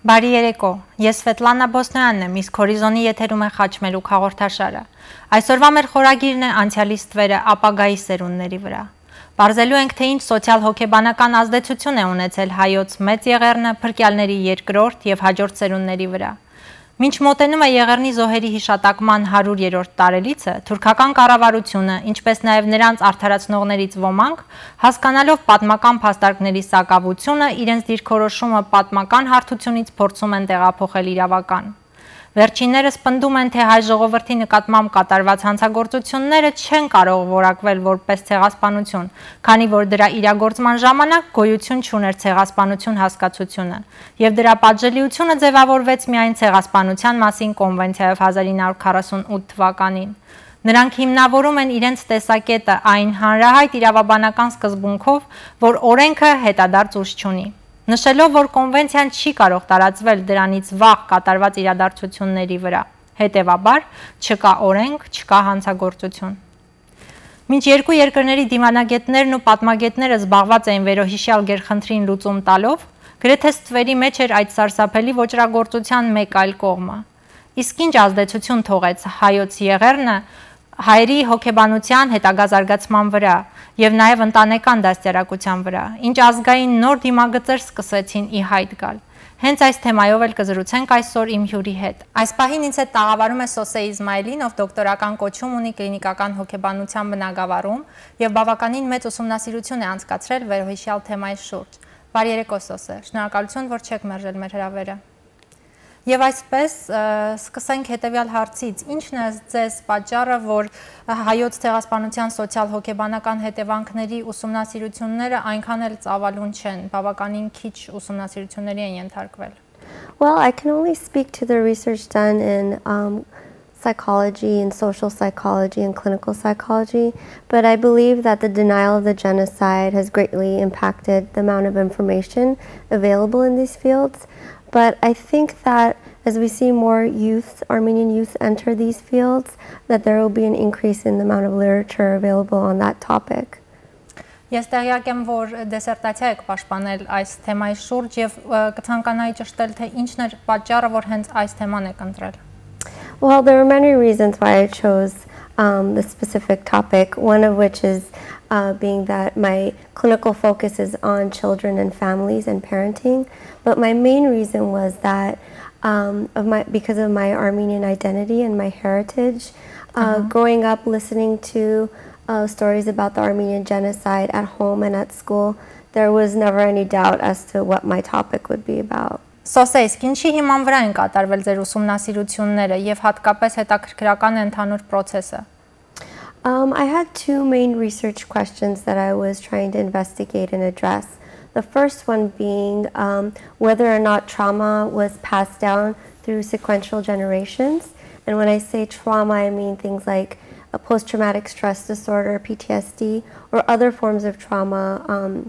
Բարի երեկո, ես Svetlana Bosnoyanն եմ, իսկ Հորիզոնի եթերում է խաչմերուկ հաղորդաշարը։ Այսօրվա մեր խորագիրն է անցյալի ստվերը ապագայի սերունդների վրա։ Պարզելու ենք, թե ինչ սոցիալ-հոգեբանական ազդեցություն է ունեցել հայոց մեծ եղեռնը փրկյալների երկրորդ և հաջորդ սերունդների վրա։ Մինչ մոտենում է Եղեռնի զոհերի հիշատակման 100-րդ տարելիցը, թուրքական կառավարությունը, ինչպես նաև նրանց արդարացնողներից ոմանք, հասկանալով պատմական փաստարկների սակավությունը, իրենց դիրքորոշումը պատմական հարթությունից փորձում են տեղափոխել իրավական։ Վերջիններս պնդում են, թե հայ ժողովրդի նկատմամբ կատարված հանցագործությունները չեն կարող որակվել որպես ցեղասպանություն, քանի որ դրա իրագործման ժամանակ գոյություն չուներ ցեղասպանություն հասկացությունը, եւ դրա պատժելիությունը ձևավորվեց միայն ցեղասպանության մասին կոնվենցիայով 1948 թվականին։ Նրանք հիմնավորում են իրենց տեսակետը այն հանրահայտ իրավաբանական սկզբունքով, որ օրենքը հետադարձ ուժ չունի։ Նշելով, որ կոնվենցիան չի կարող տարածվել դրանից վաղ կատարված իրադարձությունների վրա, հետևաբար չկա օրենք, չկա հանցագործություն։ Մինչ երկու երկրների դիվանագետներն ու պատմագետները զբաղված էին վերոհիշյալ գերխնդրին լուծում տալով, գրեթե ստվերի մեջ էր այդ սարսափելի ոճրագործության մեկ այլ կողմը։ Իսկ ինչ ազդեցություն թողեց հայոց եղեռնը հայերի հոգեբանության հետագա զարգացման վրա և նաև ընտանեկան դաստիարակության վրա, ինչ ազգային նոր դիմագծեր սկսեցին ի հայտ գալ։ Հենց այս թեմայով էլ կզրուցենք այսօր իմ հյուրի հետ։ Այս պահին ինձ հետ տաղավարում է Սոսե Իսմայելին, ով դոկտորական կոչում ունի կլինիկական հոգեբանության բնագավառում և բավականին մեծ ուսումնասիրություն է անցկացրել վերոհիշյալ թեմայի շուրջ։ Բարի երեկո, Սոսե, շնորհակալություն, որ չեք մերժել մեր հրավերը։ Եվ այսպես սկսենք հետևյալ հարցից. Ինչն է ձեզ պատճառը, որ հայոց ցեղասպանության սոցիալ-հոգեբանական հետևանքների ուսումնասիրությունները այնքան էլ ծավալուն չեն, բավականին քիչ ուսումնասիրությունների են ենթարկվել? Well, I can only speak to the research done in psychology and social psychology and clinical psychology, but I believe that the denial of the genocide has greatly impacted the amount of information available in these fields. But I think that as we see more youth, Armenian youth enter these fields, that there will be an increase in the amount of literature available on that topic. Ես տեղյակ եմ, որ դեսերտացիա եք պաշտպանել այս թեմայի շուրջ և կցանկանայի ճշտել, թե ինչն էր պատճառը, որ հենց այս թեման եք ընտրել։ Well, there are many reasons why I chose this specific topic, one of which is being that my clinical focus is on children and families and parenting. But my main reason was that because of my Armenian identity and my heritage, growing up listening to stories about the Armenian genocide at home and at school, there was never any doubt as to what my topic would be about. Սոսե, իսկ ինչի հիման վրա են կատարվել ձեր ուսումնասիրությունները և հատկապես հետաքրքրական ընդհանուր պրոցեսը? I had two main research questions that I was trying to investigate and address. The first one being whether or not trauma was passed down through sequential generations. And when I say trauma, I mean things like a post-traumatic stress disorder, PTSD, or other forms of trauma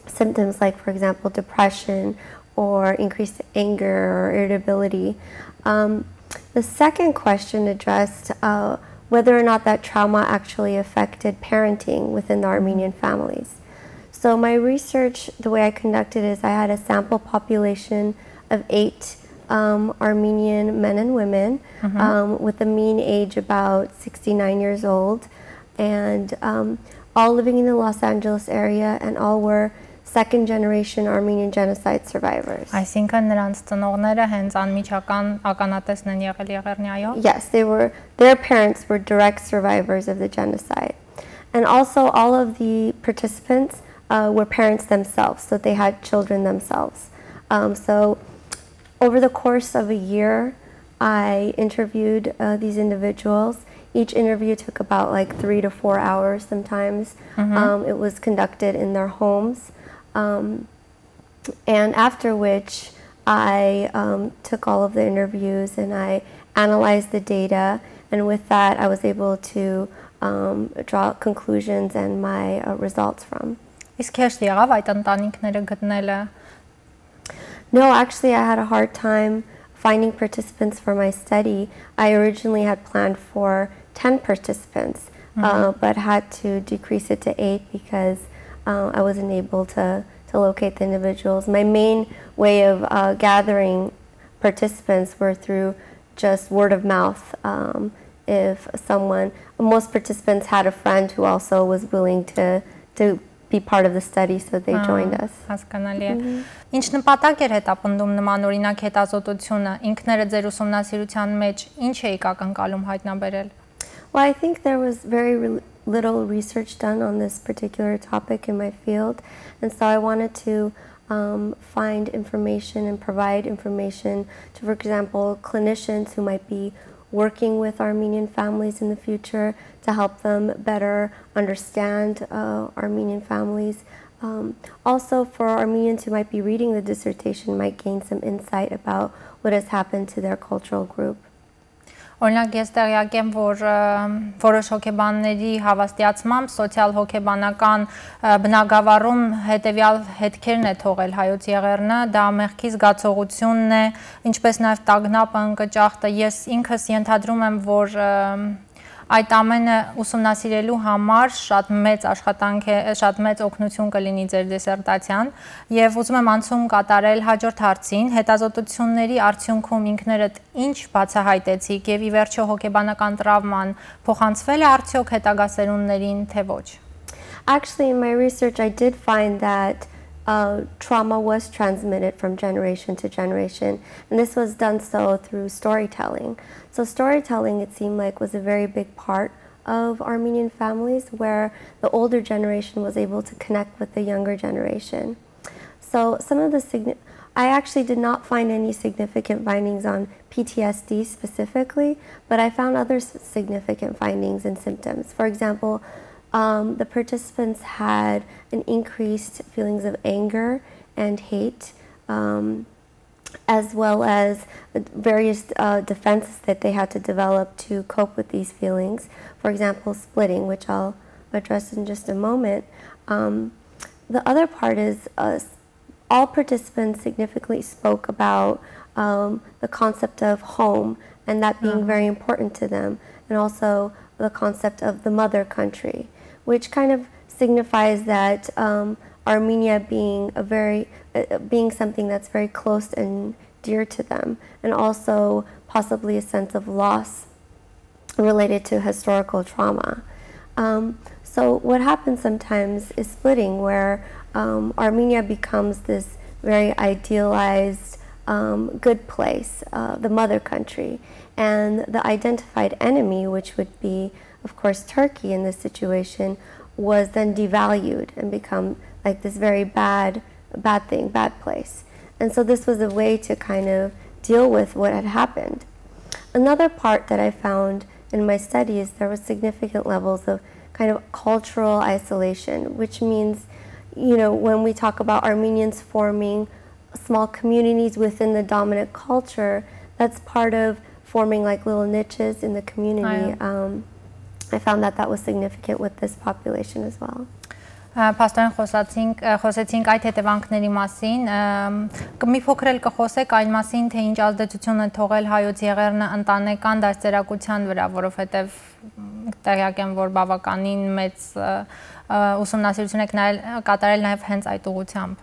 symptoms like, for example, depression or increased anger or irritability. The second question addressed whether or not that trauma actually affected parenting within the Armenian families. So my research, the way I conducted is I had a sample population of 8 Armenian men and women with a mean age about 69 years old, and all living in the Los Angeles area, and all were second generation Armenian genocide survivors. Այսինքն նրանց ծնողները հենց անմիջական ականատեսն են եղել Եղեռնի, այո? Yes, their parents were direct survivors of the genocide. And also all of the participants were parents themselves, so they had children themselves. So over the course of a year, I interviewed these individuals. Each interview took about like 3 to 4 hours sometimes. It was conducted in their homes. And after which I took all of the interviews and I analyzed the data, and with that I was able to draw conclusions and my results from. Իսկ հեշտ եղավ այդ ընտանիքները գտնելը? No, actually I had a hard time finding participants for my study. I originally had planned for 10 participants, but had to decrease it to 8 because I wasn't able to to locate the individuals. My main way of gathering participants were through just word of mouth. If most participants had a friend who also was willing to be part of the study, so they joined us. Հասկանալի է։ Ինչ նպատակ էր հետապնդում նման օրինակ հետազոտությունը, ինքները ձեր ուսումնասիրության մեջ ինչ էիք ակնկալում հայտնաբերել։ Well, I think there was very little research done on this particular topic in my field, and so I wanted to find information and provide information to, for example, clinicians who might be working with Armenian families in the future to help them better understand Armenian families. Also for Armenians who might be reading the dissertation might gain some insight about what has happened to their cultural group. Օրինակ ես տեղյակ եմ, որ որոշ հոգեբանների հավաստիացմամբ սոցիալ հոգեբանական բնագավառում հետևյալ հետքերն է թողել հայոց եղեռնը, դա մեղքի զգացողությունն է, ինչպես նաև տագնապը, ընկճախտը։ Ես ինքս ենթադրում եմ, որ այդ ամենը ուսումնասիրելու համար շատ մեծ աշխատանք է, շատ մեծ օգնություն կլինի ձեր դիսերտացիան, եւ ուզում եմ անցում կատարել հաջորդ հարցին, հետազոտությունների արդյունքում ինքներդ ինչ բացահայտեցիք եւ ի վերջո հոգեբանական տրավման փոխանցվել է արդյոք հետագա սերունդներին, թե ոչ։ Actually, in my research, I did find that trauma was transmitted from generation to generation, and this was done so through storytelling. So storytelling, it seemed like, was a very big part of Armenian families, where the older generation was able to connect with the younger generation. So I actually did not find any significant findings on PTSD specifically, but I found other significant findings and symptoms. For example, the participants had an increased feelings of anger and hate, as well as various defenses that they had to develop to cope with these feelings. For example, splitting, which I'll address in just a moment. The other part is all participants significantly spoke about the concept of home and that being very important to them, and also the concept of the mother country, which kind of signifies that Armenia being being something that's very close and dear to them, and also possibly a sense of loss related to historical trauma. So what happens sometimes is splitting, where Armenia becomes this very idealized good place, the mother country, and the identified enemy, which would be, of course, Turkey in this situation, was then devalued and become like this very bad thing, bad place. And so this was a way to kind of deal with what had happened. Another part that I found in my study is there was significant levels of kind of cultural isolation, which means, you know, when we talk about Armenians forming small communities within the dominant culture, that's part of forming like little niches in the community. I found that was significant with this population as well. Պաստորեն խոսեցինք այդ հետևանքների մասին, մի փոքր էլ կխոսեք այն մասին, թե ինչ ազդեցություն է թողել հայոց եղեռնը ընտանեկան դաստիարակության վրա, որովհետև տեղյակ եմ, որ բավականին մեծ ուսումնասիրություն եք կատարել նաև հենց այդ ուղղությամբ։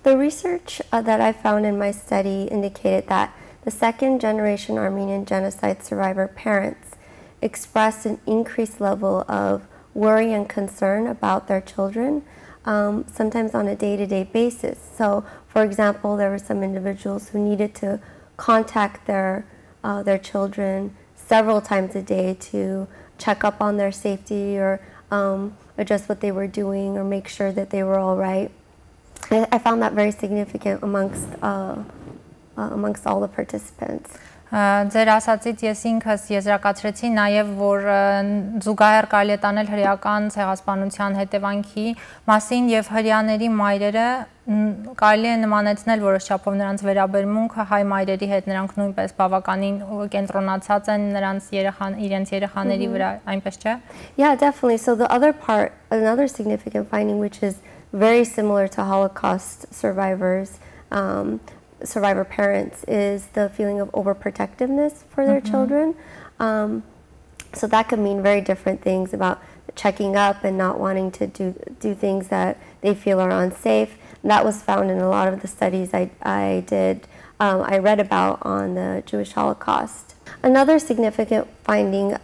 The research that I found in my study indicated that the second generation Armenian genocide survivor parents expressed an increased level of worry and concern about their children, sometimes on a day-to-day basis. So, for example, there were some individuals who needed to contact their children several times a day to check up on their safety or adjust what they were doing or make sure that they were all right. I found that very significant amongst all the participants. Ձեր ասացից ես ինքս եզրակացրեցի նաև, որ զուգահեռ կարելի է տանել հրեական ցեղասպանության հետևանքի մասին եւ հրեաների մայրերը կարելի է նմանեցնել որոշ չափով նրանց վերաբերմունքը հայ մայրերի հետ, նրանք նույնպես բավականին կենտրոնացած են նրանց իրենց երեխաների վրա, այնպես չէ? Yeah, definitely. So the other part, another significant finding, which is very similar to Holocaust survivor parents, is the feeling of overprotectiveness for their children. So that could mean very different things about checking up and not wanting to do things that they feel are unsafe. That was found in a lot of the studies I read about on the Jewish Holocaust. Another significant finding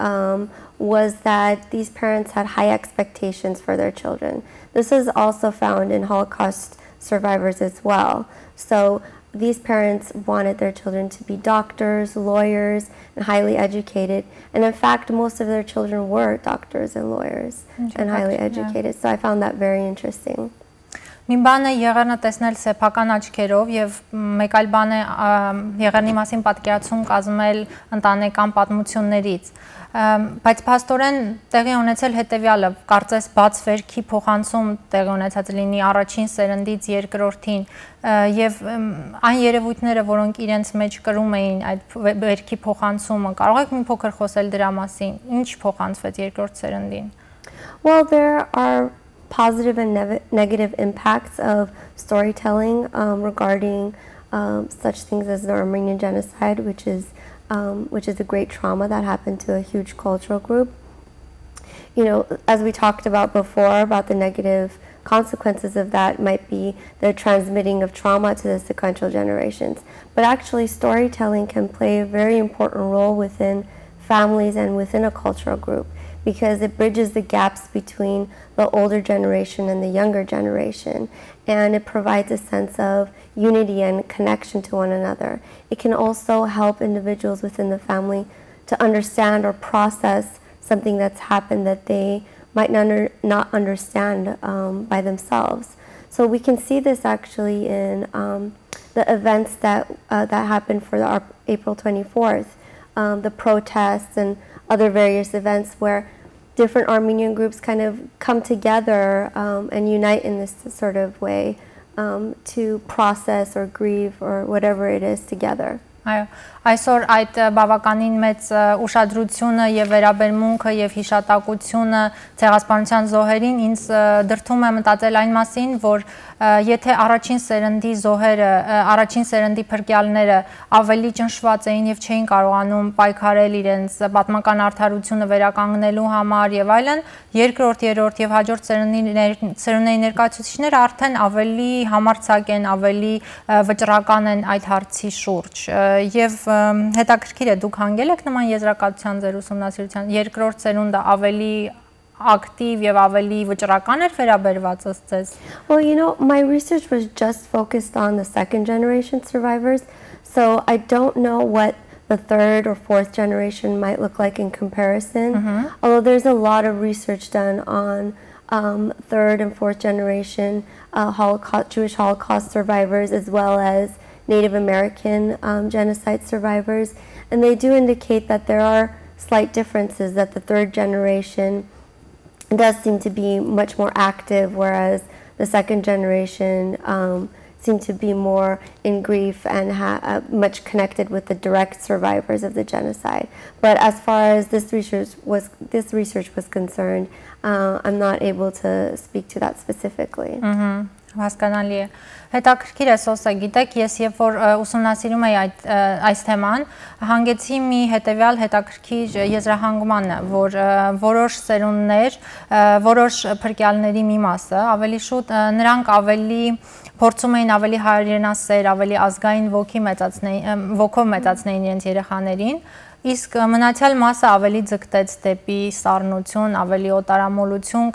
was that these parents had high expectations for their children. This is also found in Holocaust survivors as well. So these parents wanted their children to be doctors, lawyers, and highly educated. And in fact, most of their children were doctors and lawyers and highly educated. So I found that very interesting. Մի բան է եղերնը տեսնել սեփական աչքերով եւ մեկ այլ բան է եղերնի մասին պատկերացում կազմել ընտանեկան պատմություններից բայց փաստորեն տեղի ունեցել հետեւյալը կարծես բաց վերքի փոխանցում տեղի ունեցած լինի առաջին սերնդից երկրորդին եւ այն երևույթները որոնք իրենց մեջ կրում էին այդ վերքի փոխանցումը կարող եք մի փոքր խոսել դրա մասին ինչ փոխանցվեց երկրորդ սերնդին Well, there are positive and negative impacts of storytelling regarding such things as the Armenian genocide, which is a great trauma that happened to a huge cultural group. You know, as we talked about before, about the negative consequences of that might be the transmitting of trauma to the sequential generations. But actually, storytelling can play a very important role within families and within a cultural group, because it bridges the gaps between the older generation and the younger generation, and it provides a sense of unity and connection to one another. It can also help individuals within the family to understand or process something that's happened that they might not understand by themselves. So we can see this actually in the events that happened for the April 24th, the protests and other various events where different Armenian groups kind of come together and unite in this sort of way to process or grieve or whatever it is together. Այսօր այդ բավականին մեծ ուշադրությունը եւ վերաբերմունքը եւ հիշատակությունը ցեղասպանության զոհերին ինձ դրթում է մտածել այն մասին, որ եթե առաջին սերնդի զոհերը, առաջին սերնդի փրկյալները ավելի ճնշված էին եւ չէին կարողանում պայքարել իրենց պատմական արդարությունը վերականգնելու համար եւ այլն, երկրորդ, երրորդ եւ հաջորդ սերունդների ներկայացուցիչները արդեն ավելի համարձակ են, ավելի վճռական են այդ հարցի շուրջ եւ հետաքրքիր է դուք հանգել եք նման եզրակացության ձեր ուսումնասիրության երկրորդ սերունդը ավելի active եւ ավելի վճռական էր վերաբերված ըստ ձեզ Well, you know, my research was just focused on the second generation survivors, so I don't know what the third or fourth generation might look like in comparison. Although there's a lot of research done on third and fourth generation Jewish Holocaust survivors as well as Native American genocide survivors, and they do indicate that there are slight differences, that the third generation does seem to be much more active, whereas the second generation seem to be more in grief and much connected with the direct survivors of the genocide. But as far as this research was concerned, I'm not able to speak to that specifically. Հասկանալի է։ Հետաքրքիր է սոսը, գիտեք, ես երբ որ ուսումնասիրում էի այս թեման, հանգեցի մի հետևյալ հետաքրքիր եզրահանգմանը, որ որոշ սերունդներ, որոշ փրկյալների մի մասը, ավելի շուտ նրանք ավելի փորձում էին ավելի հայրենասեր, ավելի ազգային ոգով մեծացնեին իրենց երեխաներին, իսկ մնացյալ մասը ավելի ձգտեց դեպի սառնություն, ավելի օտարամոլություն,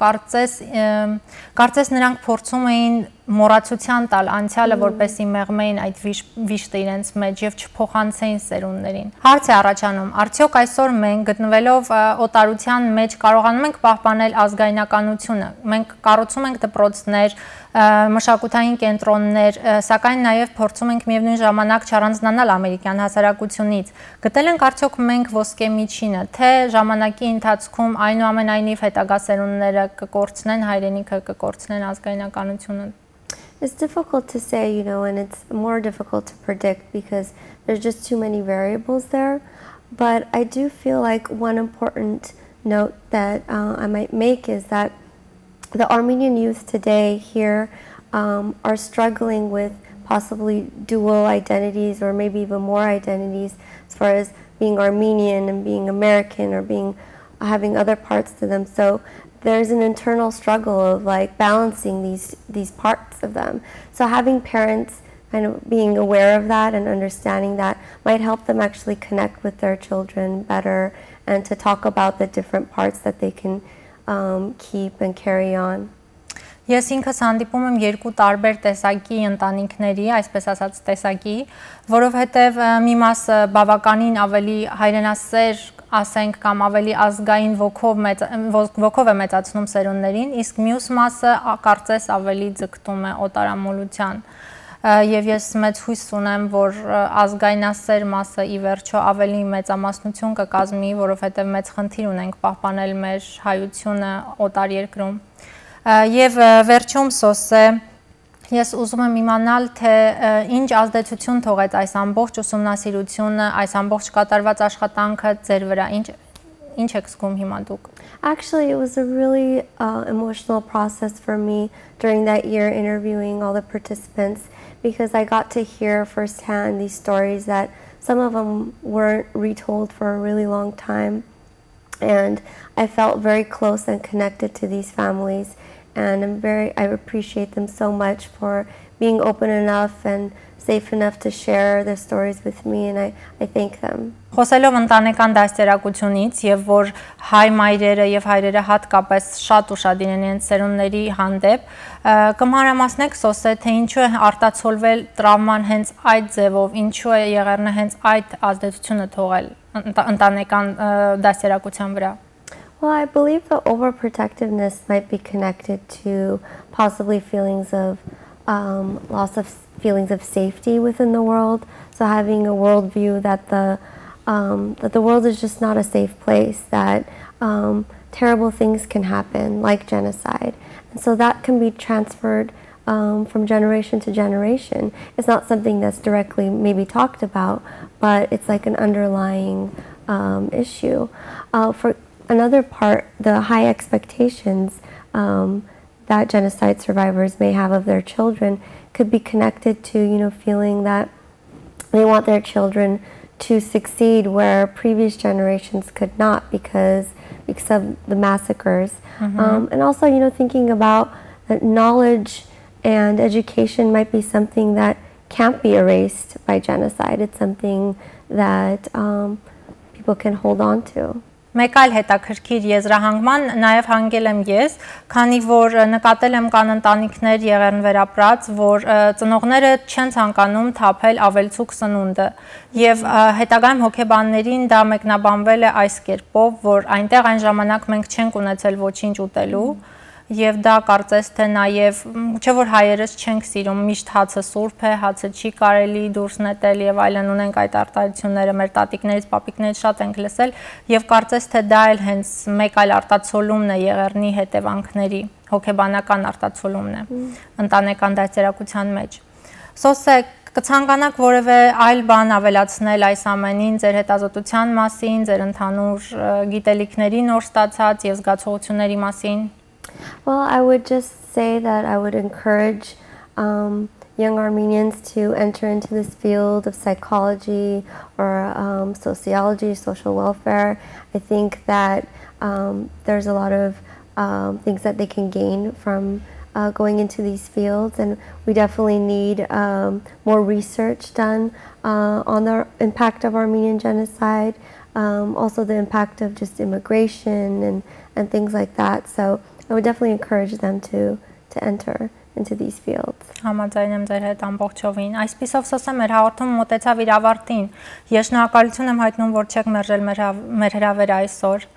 կարծես նրանք փորձում էին մոռացության տալ անցյալը, որպեսզի մեղմեին այդ վիշտը իրենց մեջ եւ չփոխանցեին սերունդներին։ Հարց է առաջանում, արդյոք այսօր մենք գտնվելով օտարության մեջ կարողանում ենք պահպանել ազգայնականությունը։ Մենք կառուցում ենք դպրոցներ, մշակութային կենտրոններ, սակայն նաև փորձում ենք միևնույն ժամանակ չառանձնանալ ամերիկյան հասարակությունից։ Գտել ենք արդյոք մենք ոսկե միջինը, թե ժամանակի ընթացքում այնուամենայնիվ հետագա սերունդները կկորցնեն հայրենիքը, կկորցնեն ազգայնականությունը։ It's difficult to say, you know, and it's more difficult to predict because there's just too many variables there. But I do feel like one important note that I might make is that the Armenian youth today here are struggling with possibly dual identities or maybe even more identities as far as being Armenian and being American or having other parts to them. So there's an internal struggle of like balancing these parts of them. So having parents kind of being aware of that and understanding that might help them actually connect with their children better and to talk about the different parts that they can keep and carry on. Ես ինքս հանդիպում եմ երկու տարբեր տեսակի ընտանիքների, այսպես ասած տեսակի, որովհետև մի մասը բավականին ավելի հայրենասեր, ասենք, կամ ավելի ազգային ոգով է մեծացնում սերունդներին, իսկ մյուս մասը կարծես ավելի ձգտում է օտարամոլության։ Եվ ես մեծ հույս ունեմ, որ ազգայնասեր մասը ի վերջո ավելի մեծամասնություն կկազմի, որովհետև մեծ խնդիր ունենք պահպանել մեր հայությունը օտար երկրում։ Եվ վերջում Սոսե, ես ուզում եմ իմանալ, թե ինչ ազդեցություն թողեց այս ամբողջ ուսումնասիրությունը, այս ամբողջ կատարված աշխատանքը ձեր վրա, ինչ եք զգում հիմա դուք։ Actually, it was a really emotional process for me during that year interviewing all the participants because I got to hear firsthand these stories that some of them weren't retold for a really long time. And I felt very close and connected to these families. And I appreciate them so much for being open enough and safe enough to share their stories with me, and I thank them. Խոսելով ընտանեկան դաստիարակությունից եւ որ հայ մայրերը եւ հայրերը հատկապես շատ ուշադիր են իրենց սերունդների հանդեպ, կմանրամասնեք Սոսե, թե ինչու է արտացոլվել տրավման հենց այդ ձևով, ինչու է եղերնը հենց այդ ազդեցությունը թողել ընտանեկան դաստիարակության վրա։ Well, I believe the overprotectiveness might be connected to possibly feelings of loss of feelings of safety within the world. So having a worldview that the world is just not a safe place, that terrible things can happen, like genocide. And so that can be transferred from generation to generation. It's not something that's directly maybe talked about, but it's like an underlying issue. For another part, the high expectations that genocide survivors may have of their children could be connected to, feeling that they want their children to succeed where previous generations could not because of the massacres. And also, thinking about that knowledge and education might be something that can't be erased by genocide. It's something that people can hold on to. Մեկ այլ հետաքրքիր եզրահանգման նաև հանգել եմ ես, քանի որ նկատել եմ կան ընտանիքներ եղերն վերապրած, որ ծնողները չեն ցանկանում թափել ավելցուկ սնունդը եւ հետագայում հոգեբաններին դա մեկնաբանվել է այս կերպով, որ այնտեղ այն ժամանակ մենք չենք ունեցել ոչինչ ուտելու եւ դա կարծես թե նաեւ չէ որ հայերս չենք սիրում միշտ հացը սուրբ է, հացը չի կարելի դուրս նետել եւ այլն ունենք այդ արտահայտությունները մեր տատիկներից, պապիկներից շատ ենք լսել եւ կարծես թե դա էլ հենց մեկ այլ արտացոլումն է եղերնի հետևանքների, հոգեբանական արտացոլումն է ընտանեկան դաստիարակության մեջ։ Սոսե, կցանկանաք որևէ այլ բան ավելացնել այս ամենին ձեր հետազոտության մասին, ձեր ընդհանուր գիտելիքների նոր ստացած եւ զգացողությունների մասին։ Well, I would just say that I would encourage young Armenians to enter into this field of psychology or sociology, social welfare. I think that there's a lot of things that they can gain from going into these fields, and we definitely need more research done on the impact of Armenian genocide, also the impact of just immigration and things like that. So I would definitely encourage them to enter into these fields. Համաձայն եմ ձեր հետ ամբողջովին։ Այսպիսով Սոսե մեր հաղորդումը մոտեցավ իր ավարտին։ Ես շնորհակալություն եմ հայտնում, որ չեք մերժել մեր հրավերը այսօր։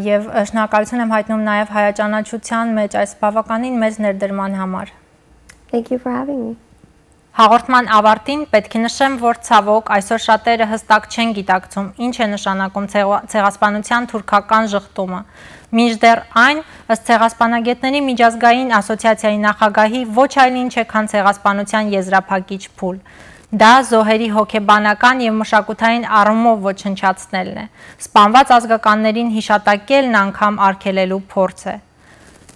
Եվ շնորհակալություն եմ հայտնում նաև հայաճանաչության մեջ այս բավականին մեծ ներդրման համար։ Thank you for having me. Հաղորդման ավարտին պետք է նշեմ, որ ցավոք այսօր շատերը հստակ չեն գիտակցում ինչ է նշանակում ցեղասպանության թուրքական ժխտումը։ Մինչդեռ այն ըստ ցեղասպանագետների միջազգային ասոցիացիայի նախագահի ոչ այլ ինչ է, քան ցեղասպանության եզրափակիչ փուլ։ Դա զոհերի հոգեբանական եւ մշակութային առումով ոչնչացնելն է։ Սպանված ազգականներին հիշատակելն անգամ արգելելու փորձ է։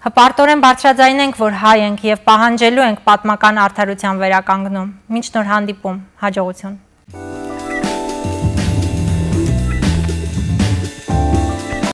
Հպարտորեն բարձրաձայնենք, որ հայ ենք եւ պահանջելու ենք պատմական արդարության վերականգնում։ Մինչ նոր հանդիպում, հաջողություն։